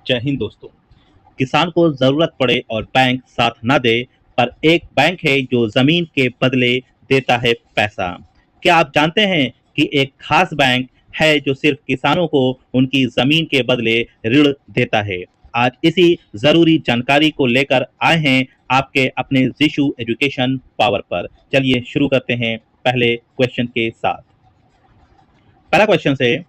जय हिंद दोस्तों। किसान को जरूरत पड़े और बैंक साथ ना दे, पर एक बैंक है जो जमीन के बदले देता है पैसा। क्या आप जानते हैं कि एक खास बैंक है जो सिर्फ किसानों को उनकी जमीन के बदले ऋण देता है। आज इसी जरूरी जानकारी को लेकर आए हैं आपके अपने जिशु एजुकेशन पावर पर। चलिए शुरू करते हैं पहले क्वेश्चन के साथ। पहला क्वेश्चन से,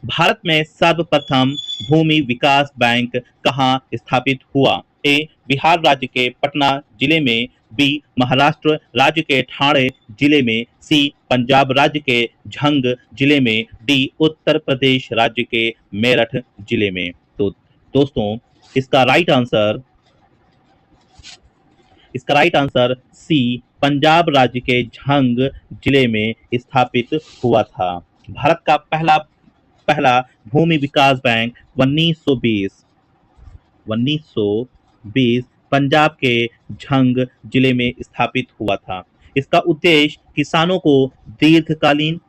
भारत में सर्वप्रथम भूमि विकास बैंक कहाँ स्थापित हुआ? ए, बिहार राज्य के पटना जिले में। बी, महाराष्ट्र राज्य के ठाणे जिले में। सी, पंजाब राज्य के झंग जिले में। डी, उत्तर प्रदेश राज्य के मेरठ जिले में। तो दोस्तों, इसका राइट आंसर सी, पंजाब राज्य के झंग जिले में स्थापित हुआ था। भारत का पहला पहला भूमि विकास बैंक 1920 पंजाब के झंग जिले में स्थापित हुआ था। इसका उद्देश्य किसानों को दीर्घकालीन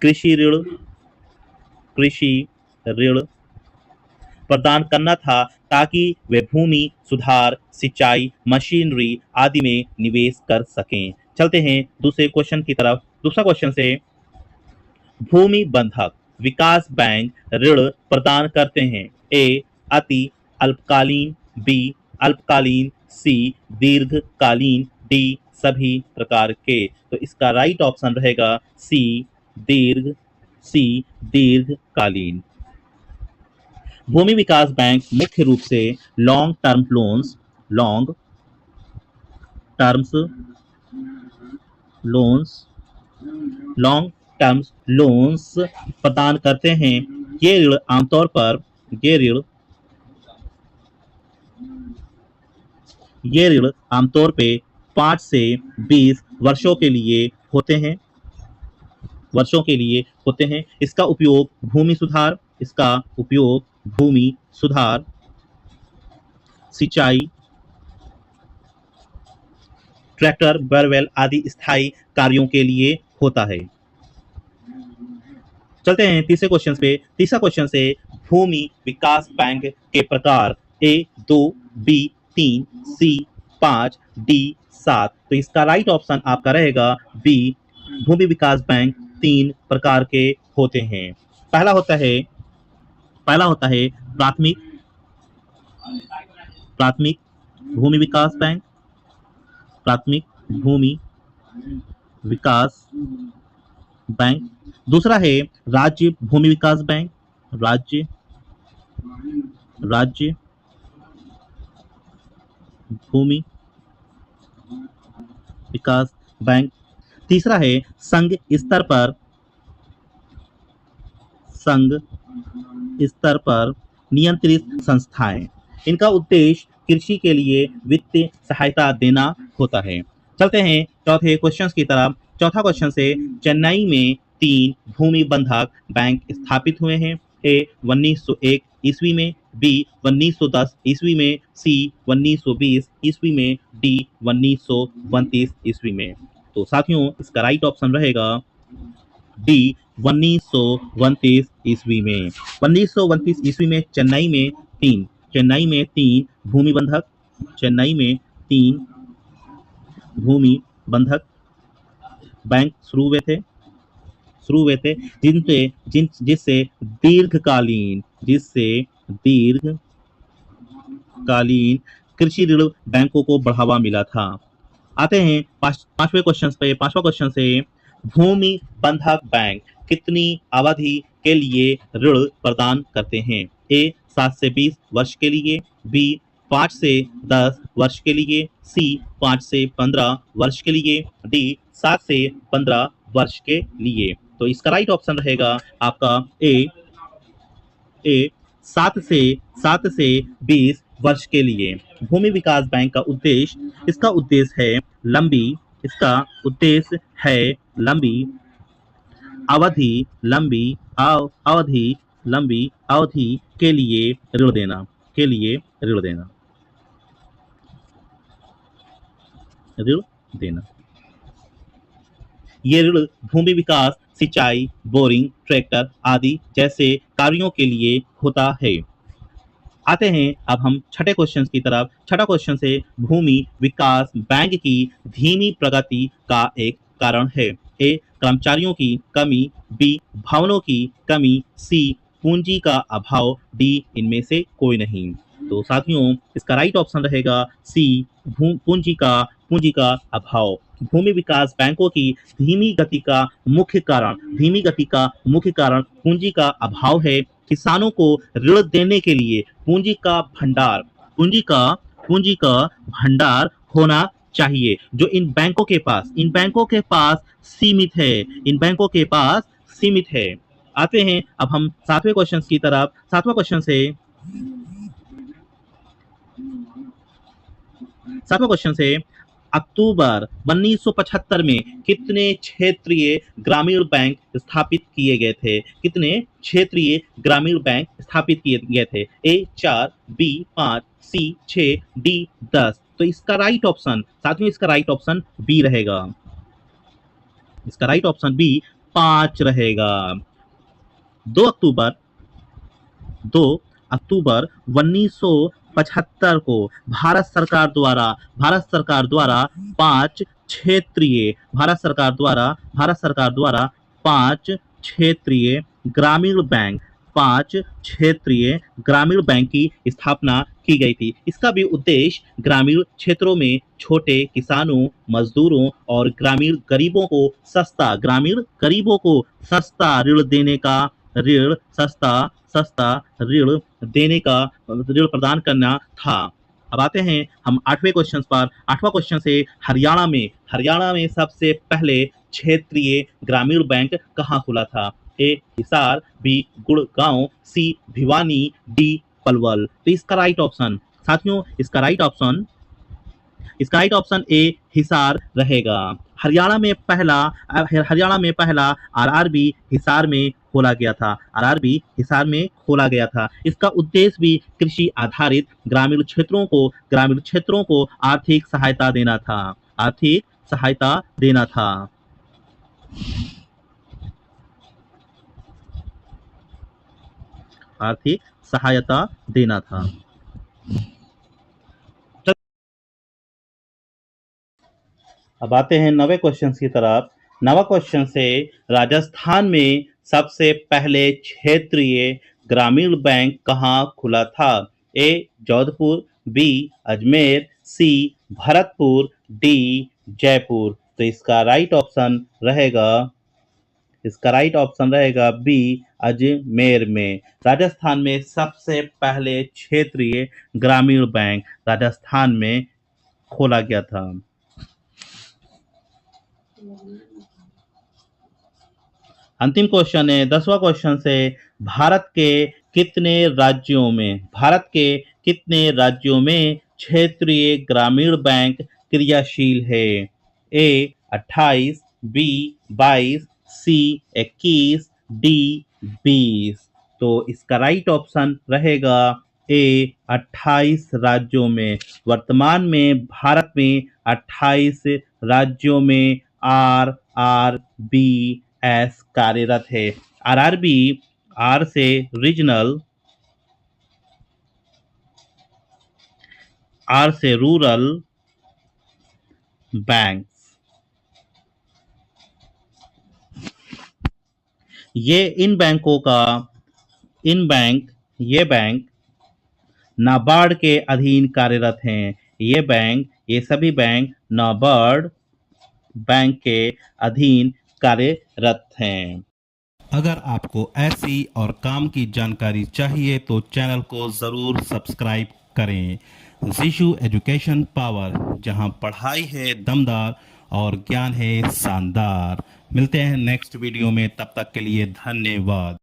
कृषि ऋण प्रदान करना था, ताकि वे भूमि सुधार, सिंचाई, मशीनरी आदि में निवेश कर सकें। चलते हैं दूसरे क्वेश्चन की तरफ। दूसरा क्वेश्चन से, भूमि बंधक विकास बैंक ऋण प्रदान करते हैं? ए, अति अल्पकालीन। बी, अल्पकालीन। सी, दीर्घकालीन। डी, सभी प्रकार के। तो इसका राइट ऑप्शन रहेगा सी, दीर्घकालीन। भूमि विकास बैंक मुख्य रूप से लॉन्ग टर्म्स लोन्स प्रदान करते हैं। ये ऋण आमतौर पे 5 से 20 वर्षों के लिए होते हैं। इसका उपयोग भूमि सुधार, सिंचाई, ट्रैक्टर, बोरवेल आदि स्थायी कार्यों के लिए होता है। चलते हैं तीसरे क्वेश्चन पे। तीसरा क्वेश्चन से, भूमि विकास बैंक के प्रकार? ए, 2, बी, 3, सी, 5, डी, 7। तो इसका राइट ऑप्शन आपका रहेगा बी, भूमि विकास बैंक 3 प्रकार के होते हैं। पहला होता है प्राथमिक भूमि विकास बैंक। दूसरा है राज्य भूमि विकास बैंक। राज्य भूमि विकास बैंक। तीसरा है संघ स्तर पर नियंत्रित संस्थाएं। इनका उद्देश्य कृषि के लिए वित्तीय सहायता देना होता है। चलते हैं चौथे क्वेश्चन की तरफ। चौथा क्वेश्चन से, चेन्नई में 3 भूमि बंधक बैंक स्थापित हुए हैं। ए, 1901 ईस्वी में। बी, 1910 ईस्वी में। सी, 1920 ईस्वी में। डी, 1932 ईस्वी में। तो साथियों, इसका राइट ऑप्शन रहेगा डी, 1932 ईस्वी में। 1932 ईस्वी में चेन्नई में तीन भूमि बंधक बैंक शुरू हुए थे, जिससे दीर्घकालीन कृषि ऋण बैंकों को बढ़ावा मिला था। आते हैं पांचवें क्वेश्चन पे। पांचवा क्वेश्चन से, भूमि बंधक बैंक कितनी अवधि के लिए ऋण प्रदान करते हैं? ए, 7 से 20 वर्ष के लिए। बी, 5 से 10 वर्ष के लिए। सी, 5 से 15 वर्ष के लिए। डी, 7 से 15 वर्ष के लिए। तो इसका राइट ऑप्शन रहेगा आपका ए, 7 से 20 वर्ष के लिए। भूमि विकास बैंक का उद्देश्य है लंबी अवधि के लिए ऋण देना। ये ऋण भूमि विकास, सिंचाई, बोरिंग, ट्रैक्टर आदि जैसे कार्यों के लिए होता है। आते हैं अब हम छठे क्वेश्चन की तरफ। छठा क्वेश्चन से भूमि विकास बैंक की धीमी प्रगति का एक कारण है। ए कर्मचारियों की कमी, बी भवनों की कमी, सी पूंजी का अभाव, डी इनमें से कोई नहीं। तो साथियों इसका राइट ऑप्शन रहेगा सी पूंजी का अभाव। भूमि विकास बैंकों की धीमी गति का मुख्य कारण पूंजी का अभाव है। किसानों को ऋण देने के लिए पूंजी का भंडार होना चाहिए जो इन बैंकों के पास सीमित है। आते हैं अब हम सातवें क्वेश्चन की तरफ। सातवां क्वेश्चन से अक्टूबर 1975 में कितने क्षेत्रीय ग्रामीण बैंक स्थापित किए गए थे? कितने क्षेत्रीय ग्रामीण बैंक स्थापित किए गए थे? ए 4, बी 5, सी 6, डी 10। तो इसका राइट ऑप्शन साथियों इसका राइट ऑप्शन बी रहेगा। इसका राइट ऑप्शन बी 5 रहेगा। 2 अक्टूबर 1975 को भारत सरकार द्वारा 5 क्षेत्रीय ग्रामीण बैंक की स्थापना की गई थी। इसका भी उद्देश्य ग्रामीण क्षेत्रों में छोटे किसानों, मजदूरों और ग्रामीण गरीबों को सस्ता ऋण प्रदान करना था। अब आते हैं हम 8वें क्वेश्चन पर। 8वां क्वेश्चन से हरियाणा में सबसे पहले क्षेत्रीय ग्रामीण बैंक कहाँ खुला था? ए हिसार, बी गुड़गांव, सी भिवानी, डी पलवल। तो इसका राइट ऑप्शन साथियों इसका राइट ऑप्शन ए हिसार रहेगा। हरियाणा में पहला आरआरबी हिसार में खोला गया था। इसका उद्देश्य भी कृषि आधारित ग्रामीण क्षेत्रों को आर्थिक सहायता देना था। अब आते हैं 9वें क्वेश्चन की तरफ। 9वां क्वेश्चन से राजस्थान में सबसे पहले क्षेत्रीय ग्रामीण बैंक कहाँ खुला था? ए जोधपुर, बी अजमेर, सी भरतपुर, डी जयपुर। तो इसका राइट ऑप्शन रहेगा बी अजमेर में। राजस्थान में सबसे पहले क्षेत्रीय ग्रामीण बैंक राजस्थान में खोला गया था। अंतिम क्वेश्चन है 10वां क्वेश्चन से भारत के कितने राज्यों में क्षेत्रीय ग्रामीण बैंक क्रियाशील है? ए 28, बी 22, सी 21, डी 20। तो इसका राइट ऑप्शन रहेगा ए 28 राज्यों में। वर्तमान में भारत में 28 राज्यों में RRBS कार्यरत है। RRB आर से रीजनल, आर से रूरल बैंक। ये बैंक नाबार्ड के अधीन कार्यरत हैं। ये सभी बैंक नाबार्ड बैंक के अधीन कार्यरत हैं। अगर आपको ऐसी और काम की जानकारी चाहिए तो चैनल को ज़रूर सब्सक्राइब करें। जिशु एजुकेशन पावर, जहां पढ़ाई है दमदार और ज्ञान है शानदार। मिलते हैं नेक्स्ट वीडियो में, तब तक के लिए धन्यवाद।